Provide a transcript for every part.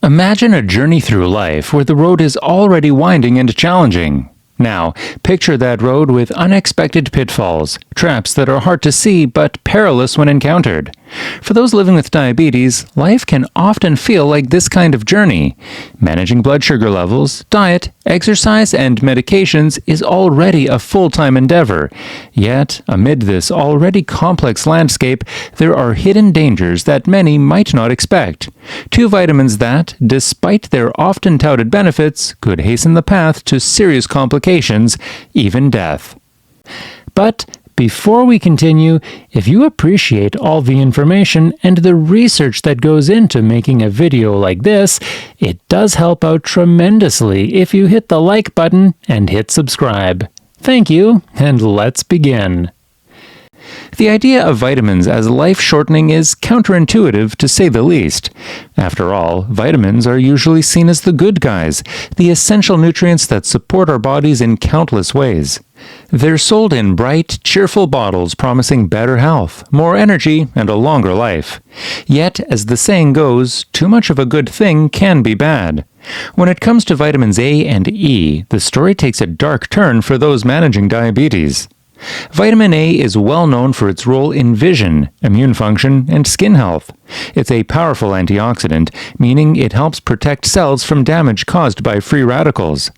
Imagine a journey through life where the road is already winding and challenging. Now, picture that road with unexpected pitfalls, traps that are hard to see but perilous when encountered. For those living with diabetes, life can often feel like this kind of journey. Managing blood sugar levels, diet, exercise, and medications is already a full-time endeavor. Yet, amid this already complex landscape, there are hidden dangers that many might not expect. Two vitamins that, despite their often touted benefits, could hasten the path to serious complications, even death. But before we continue, if you appreciate all the information and the research that goes into making a video like this, it does help out tremendously if you hit the like button and hit subscribe. Thank you, and let's begin. The idea of vitamins as life-shortening is counterintuitive to say the least. After all, vitamins are usually seen as the good guys, the essential nutrients that support our bodies in countless ways. They're sold in bright, cheerful bottles promising better health, more energy, and a longer life. Yet, as the saying goes, too much of a good thing can be bad. When it comes to vitamins A and E, the story takes a dark turn for those managing diabetes. Vitamin A is well known for its role in vision, immune function, and skin health. It's a powerful antioxidant, meaning it helps protect cells from damage caused by free radicals.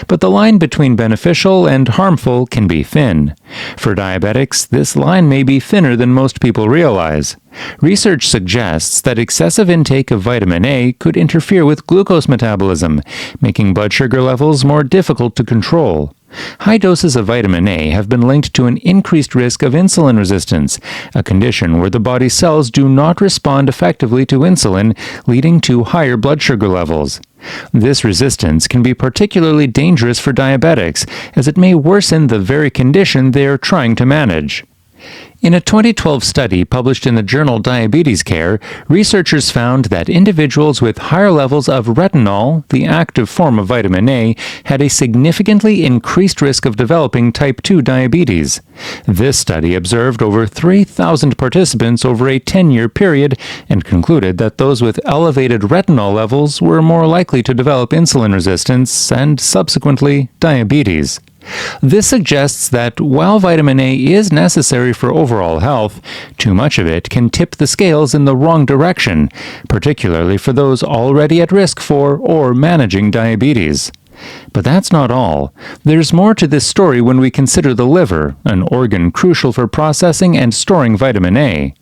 But the line between beneficial and harmful can be thin. For diabetics, this line may be thinner than most people realize. Research suggests that excessive intake of vitamin A could interfere with glucose metabolism, making blood sugar levels more difficult to control. High doses of vitamin A have been linked to an increased risk of insulin resistance, a condition where the body's cells do not respond effectively to insulin, leading to higher blood sugar levels. This resistance can be particularly dangerous for diabetics, as it may worsen the very condition they are trying to manage. In a 2012 study published in the journal Diabetes Care, researchers found that individuals with higher levels of retinol, the active form of vitamin A, had a significantly increased risk of developing type 2 diabetes. This study observed over 3,000 participants over a 10-year period and concluded that those with elevated retinol levels were more likely to develop insulin resistance and, subsequently, diabetes. This suggests that while vitamin A is necessary for overall health, too much of it can tip the scales in the wrong direction, particularly for those already at risk for or managing diabetes. But that's not all. There's more to this story when we consider the liver, an organ crucial for processing and storing vitamin A.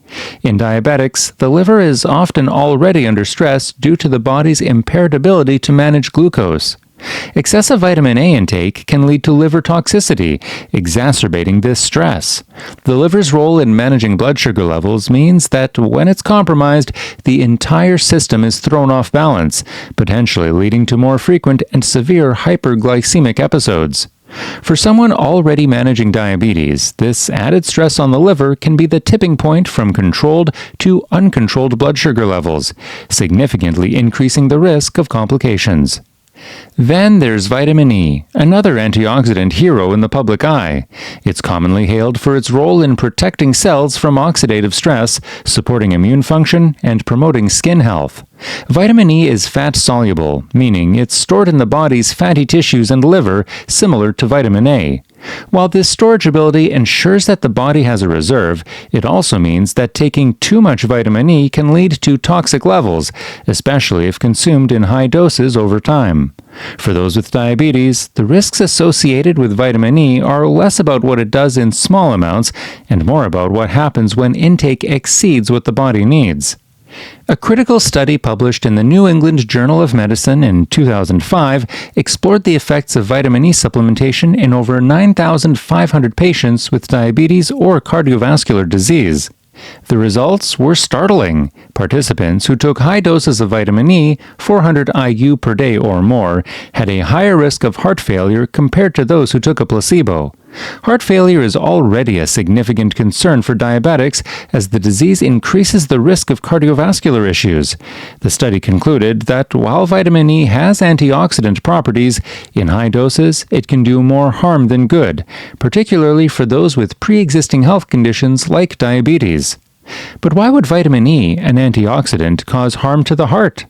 In diabetics, the liver is often already under stress due to the body's impaired ability to manage glucose. Excessive vitamin A intake can lead to liver toxicity, exacerbating this stress. The liver's role in managing blood sugar levels means that when it's compromised, the entire system is thrown off balance, potentially leading to more frequent and severe hyperglycemic episodes. For someone already managing diabetes, this added stress on the liver can be the tipping point from controlled to uncontrolled blood sugar levels, significantly increasing the risk of complications. Then there's vitamin E, another antioxidant hero in the public eye. It's commonly hailed for its role in protecting cells from oxidative stress, supporting immune function, and promoting skin health. Vitamin E is fat-soluble, meaning it's stored in the body's fatty tissues and liver, similar to vitamin A. While this storage ability ensures that the body has a reserve, it also means that taking too much vitamin E can lead to toxic levels, especially if consumed in high doses over time. For those with diabetes, the risks associated with vitamin E are less about what it does in small amounts and more about what happens when intake exceeds what the body needs. A critical study published in the New England Journal of Medicine in 2005 explored the effects of vitamin E supplementation in over 9,500 patients with diabetes or cardiovascular disease. The results were startling. Participants who took high doses of vitamin E, 400 IU per day or more, had a higher risk of heart failure compared to those who took a placebo. Heart failure is already a significant concern for diabetics as the disease increases the risk of cardiovascular issues. The study concluded that while vitamin E has antioxidant properties, in high doses it can do more harm than good, particularly for those with pre-existing health conditions like diabetes. But why would vitamin E, an antioxidant, cause harm to the heart?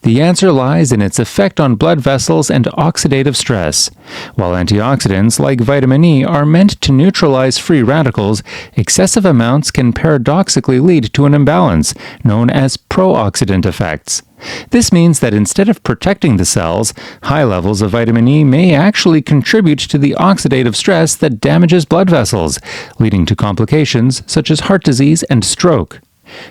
The answer lies in its effect on blood vessels and oxidative stress. While antioxidants like vitamin E are meant to neutralize free radicals, excessive amounts can paradoxically lead to an imbalance, known as prooxidant effects. This means that instead of protecting the cells, high levels of vitamin E may actually contribute to the oxidative stress that damages blood vessels, leading to complications such as heart disease and stroke.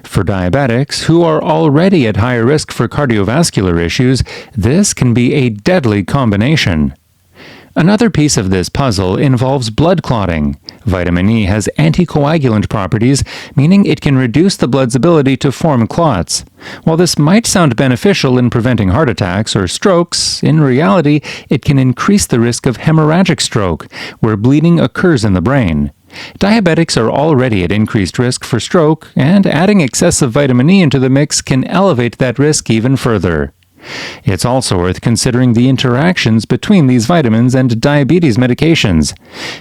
For diabetics, who are already at higher risk for cardiovascular issues, this can be a deadly combination. Another piece of this puzzle involves blood clotting. Vitamin E has anticoagulant properties, meaning it can reduce the blood's ability to form clots. While this might sound beneficial in preventing heart attacks or strokes, in reality, it can increase the risk of hemorrhagic stroke, where bleeding occurs in the brain. Diabetics are already at increased risk for stroke, and adding excessive vitamin E into the mix can elevate that risk even further. It's also worth considering the interactions between these vitamins and diabetes medications.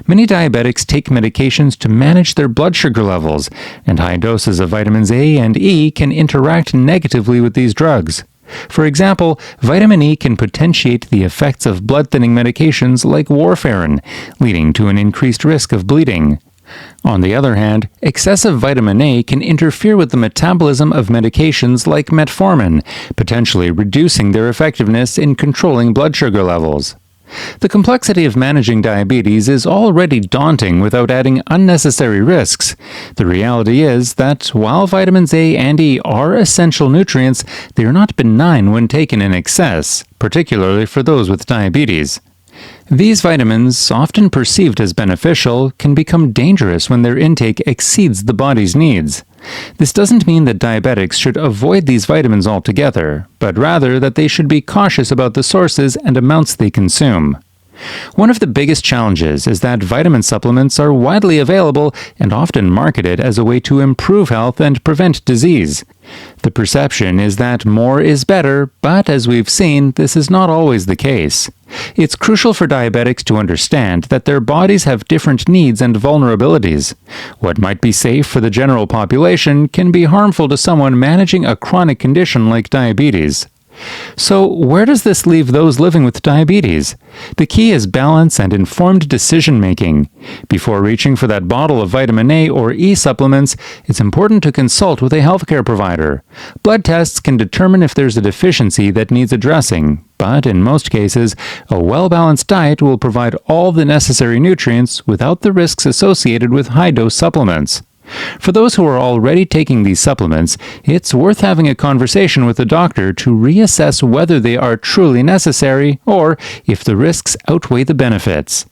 Many diabetics take medications to manage their blood sugar levels, and high doses of vitamins A and E can interact negatively with these drugs. For example, vitamin E can potentiate the effects of blood-thinning medications like warfarin, leading to an increased risk of bleeding. On the other hand, excessive vitamin A can interfere with the metabolism of medications like metformin, potentially reducing their effectiveness in controlling blood sugar levels. The complexity of managing diabetes is already daunting without adding unnecessary risks. The reality is that while vitamins A and E are essential nutrients, they are not benign when taken in excess, particularly for those with diabetes. These vitamins, often perceived as beneficial, can become dangerous when their intake exceeds the body's needs. This doesn't mean that diabetics should avoid these vitamins altogether, but rather that they should be cautious about the sources and amounts they consume. One of the biggest challenges is that vitamin supplements are widely available and often marketed as a way to improve health and prevent disease. The perception is that more is better, but as we've seen, this is not always the case. It's crucial for diabetics to understand that their bodies have different needs and vulnerabilities. What might be safe for the general population can be harmful to someone managing a chronic condition like diabetes. So, where does this leave those living with diabetes? The key is balance and informed decision-making. Before reaching for that bottle of vitamin A or E supplements, it's important to consult with a healthcare provider. Blood tests can determine if there's a deficiency that needs addressing, but in most cases, a well-balanced diet will provide all the necessary nutrients without the risks associated with high-dose supplements. For those who are already taking these supplements, it's worth having a conversation with a doctor to reassess whether they are truly necessary or if the risks outweigh the benefits.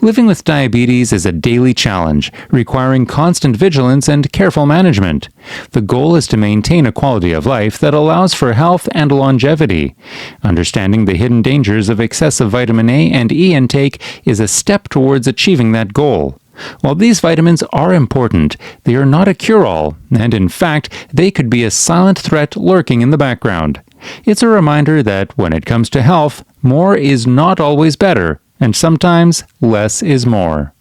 Living with diabetes is a daily challenge, requiring constant vigilance and careful management. The goal is to maintain a quality of life that allows for health and longevity. Understanding the hidden dangers of excessive vitamin A and E intake is a step towards achieving that goal. While these vitamins are important, they are not a cure-all, and in fact, they could be a silent threat lurking in the background. It's a reminder that when it comes to health, more is not always better, and sometimes less is more.